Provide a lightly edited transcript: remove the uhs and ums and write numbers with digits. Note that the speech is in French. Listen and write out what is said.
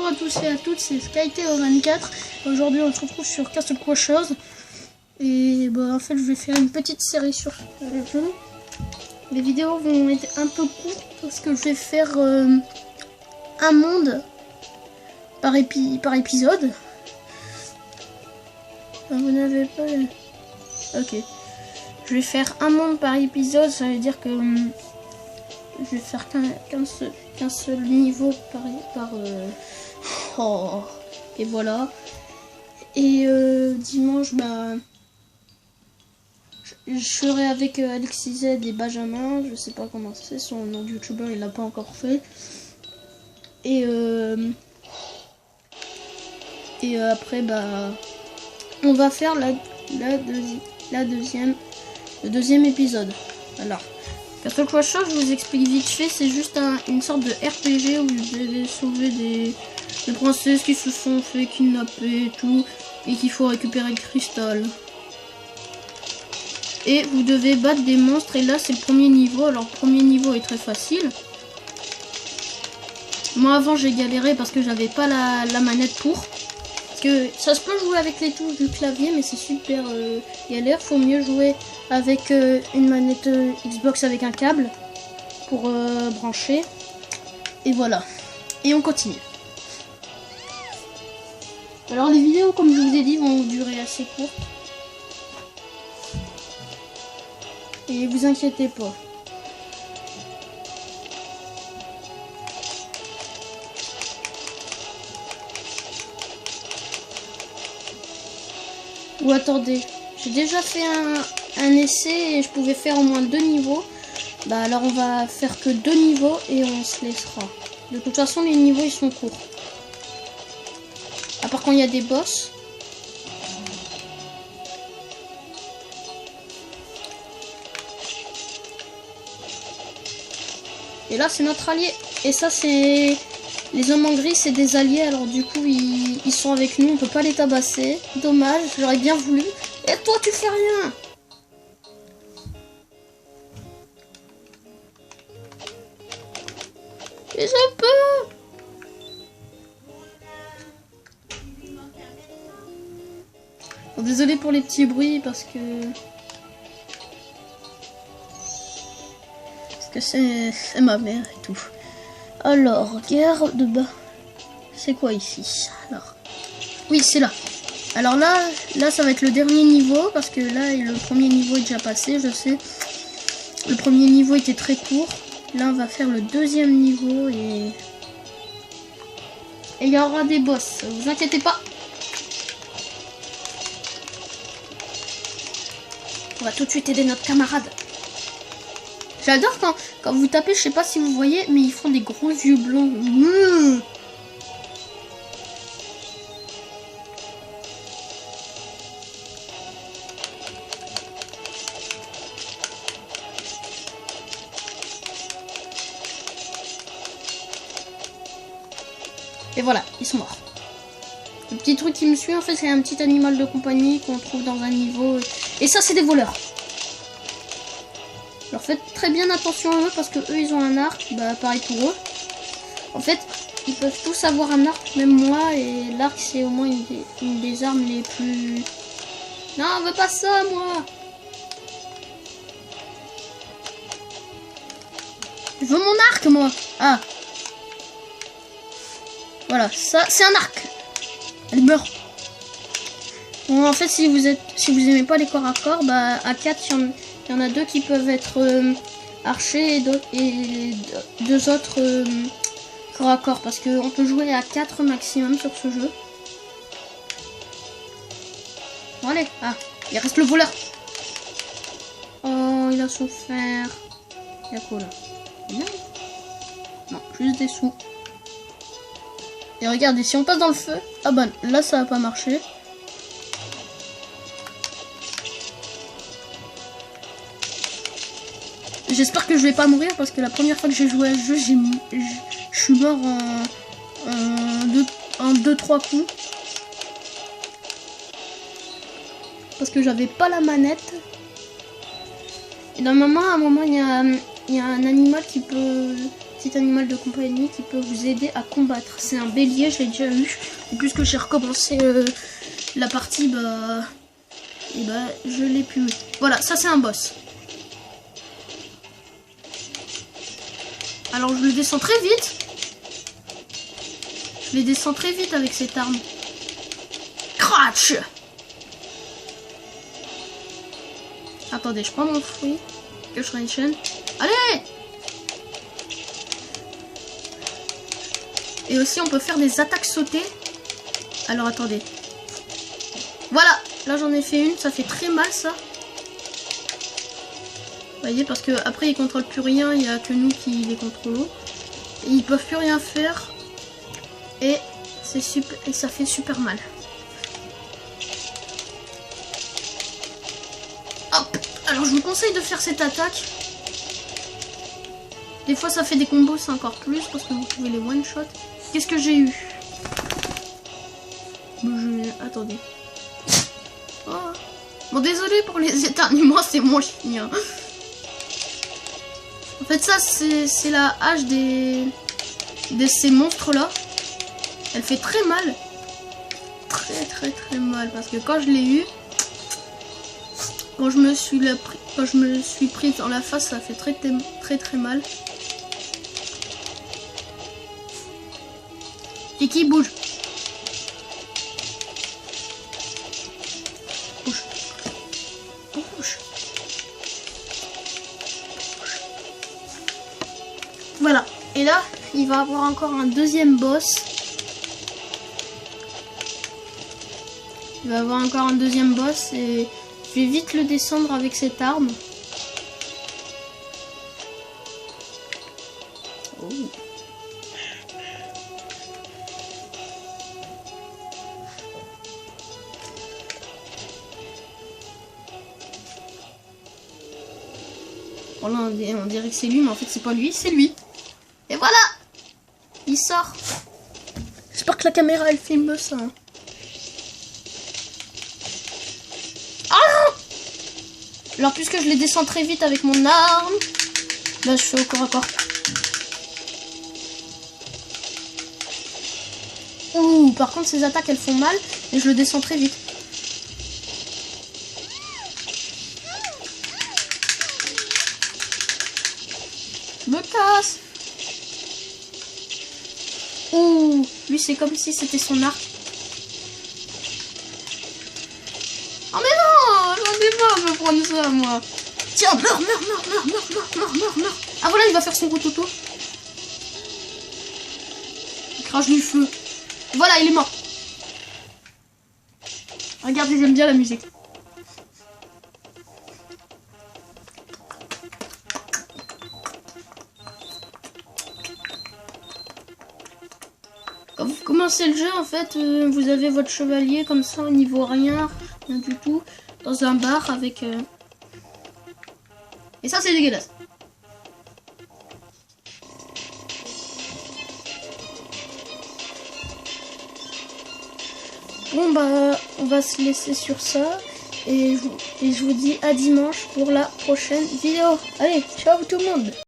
Bonjour à tous et à toutes, c'est SkyTeo24. Aujourd'hui on se retrouve sur Castle Crashers. Et bah en fait je vais faire une petite série sur le jeu. Les vidéos vont être un peu courtes parce que je vais faire un monde par épisode. Ah, vous n'avez pas... Ok. Je vais faire un monde par épisode, ça veut dire que je vais faire qu'un seul niveau et voilà. Et dimanche, bah, je serai avec Alexis Z et Benjamin. Je sais pas comment c'est, son nom de youtubeur, il l'a pas encore fait. Et après, bah, on va faire le deuxième épisode. Alors, Castle Crashers, je vous explique vite fait, c'est juste une sorte de RPG où vous devez sauver des princesses qui se sont fait kidnapper et tout, et qu'il faut récupérer le cristal. Et vous devez battre des monstres, et là c'est le premier niveau. Alors le premier niveau est très facile. Moi avant j'ai galéré parce que j'avais pas la manette pour. Parce que ça se peut jouer avec les touches du clavier, mais c'est super galère. Faut mieux jouer avec une manette Xbox avec un câble pour brancher. Et voilà. Et on continue. Alors les vidéos, comme je vous ai dit, vont durer assez court. Et vous inquiétez pas. Ou attendez, j'ai déjà fait un essai et je pouvais faire au moins 2 niveaux. Bah alors on va faire que 2 niveaux et on se laissera. De toute façon les niveaux ils sont courts. À part quand il y a des boss. Et là c'est notre allié. Et ça c'est... Les hommes en gris c'est des alliés, alors du coup ils sont avec nous, on peut pas les tabasser. Dommage, j'aurais bien voulu. Et toi tu fais rien. Et je peux. Bon, désolé pour les petits bruits parce que c'est ma mère et tout. Alors, guerre de bas. C'est quoi ici? Alors, oui, c'est là. Alors là, ça va être le dernier niveau parce que là, le premier niveau est déjà passé, je sais. Le premier niveau était très court. Là, on va faire le deuxième niveau et il y aura des boss. Vous inquiétez pas. On va tout de suite aider notre camarade. J'adore quand vous tapez, je sais pas si vous voyez, mais ils font des gros yeux blancs. Et voilà, ils sont morts. Le petit truc qui me suit, en fait, c'est un petit animal de compagnie qu'on trouve dans un niveau. Et ça, c'est des voleurs. Alors faites très bien attention à eux parce que eux ils ont un arc, bah pareil pour eux. En fait, ils peuvent tous avoir un arc, même moi, et l'arc c'est au moins une des armes les plus... Non, on veut pas ça, moi. Je veux mon arc, moi. Ah. Voilà, ça c'est un arc. Elle meurt. Bon, en fait, si vous aimez pas les corps à corps, bah à 4, il y en a 2 qui peuvent être archers et 2 autres corps à corps. Parce qu'on peut jouer à 4 maximum sur ce jeu. Bon allez, ah, il reste le voleur. Oh, il a souffert. Il y a quoi là? Non, juste des sous. Et regardez, si on passe dans le feu, ah bah là ça va pas marcher. J'espère que je vais pas mourir parce que la première fois que j'ai joué à ce jeu, je suis mort en 2-3 coups. Parce que j'avais pas la manette. Et normalement, à un moment, il y a un animal qui peut petit animal de compagnie qui peut vous aider à combattre. C'est un bélier, je l'ai déjà eu. Et puisque j'ai recommencé la partie, je l'ai plus eu. Voilà, ça c'est un boss. Alors je le descends très vite. Je les descends très vite avec cette arme. Cratch! Attendez, je prends mon fruit. Que je chaîne. Allez! Et aussi on peut faire des attaques sautées. Alors attendez. Voilà, là j'en ai fait une, ça fait très mal ça. Vous voyez, parce que après ils contrôlent plus rien, il n'y a que nous qui les contrôlons. Et ils peuvent plus rien faire. Et c'est super, et ça fait super mal. Hop. Alors je vous conseille de faire cette attaque. Des fois ça fait des combos, c'est encore plus parce que vous pouvez les one shot. Qu'est-ce que j'ai eu? Attendez. Oh. Bon, désolé pour les éternuements, c'est mon chien. En fait, ça, c'est la hache de ces monstres-là. Elle fait très mal. Très mal. Parce que quand je l'ai eu, quand je me suis prise dans la face, ça fait très mal. Et qui bouge? Bouge. Voilà. Et là, il va avoir encore un deuxième boss. Il va avoir encore un deuxième boss et je vais vite le descendre avec cette arme. Oh. Voilà, on dirait que c'est lui, mais en fait c'est pas lui, c'est lui. Et voilà, il sort. J'espère que la caméra elle filme ça. Ah non! Alors puisque je les descends très vite avec mon arme, là je fais au corps à corps. Ouh, par contre ces attaques elles font mal et je le descends très vite. Je me casse. Ouh, lui c'est comme si c'était son arc. Oh mais non, j'en ai pas me prendre ça moi. Tiens, meurs. Ah voilà, il va faire son gros toto. Il crache du feu. Voilà, il est mort. Regardez, j'aime bien la musique. Quand vous commencez le jeu, en fait, vous avez votre chevalier comme ça, au niveau rien du tout, dans un bar avec... Et ça, c'est dégueulasse. Bon, bah, on va se laisser sur ça. Et je vous dis à dimanche pour la prochaine vidéo. Allez, ciao tout le monde!